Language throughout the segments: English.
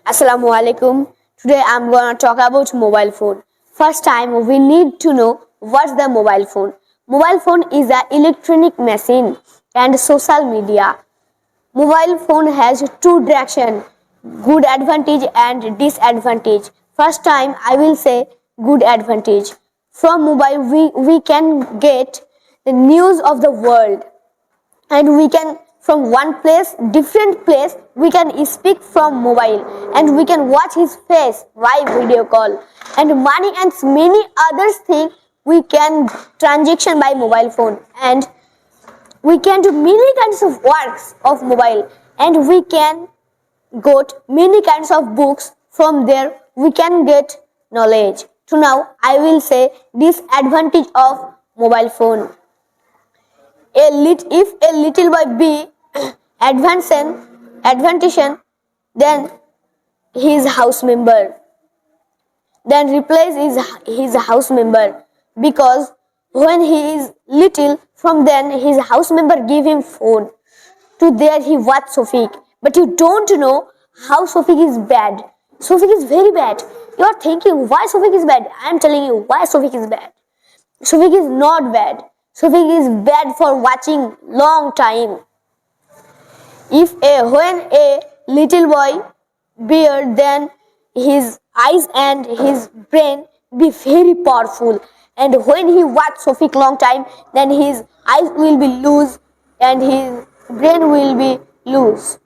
Assalamu alaikum. Today I'm gonna talk about mobile phone. First time we need to know what's the mobile phone. Mobile phone is an electronic machine and social media. Mobile phone has two direction, good advantage and disadvantage. First time I will say good advantage. From mobile we can get the news of the world, and we can from one place different place we can speak from mobile, and we can watch his face via video call, and money and many other things we can transaction by mobile phone, and we can do many kinds of works of mobile, and we can got many kinds of books from there we can get knowledge. So now I will say disadvantage of mobile phone. If a little boy be advantation, then his house member, then replace his house member, because when he is little, from then his house member give him phone. To there he watch Sofik, but you don't know how Sofik is bad. Sofik is very bad. You are thinking why Sofik is bad. I am telling you why Sofik is bad. Sofik is not bad. Sofik is bad for watching long time. When a little boy beard, then his eyes and his brain be very powerful, and when he watch Sofik long time, then his eyes will be loose and his brain will be loose.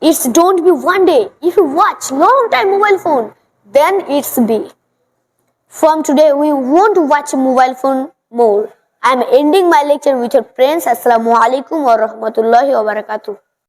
It's don't be one day. If you watch long time mobile phone, then it's be. From today we won't watch mobile phone more. I am ending my lecture with your friends. Assalamu alaikum wa rahmatullahi wa barakatuh.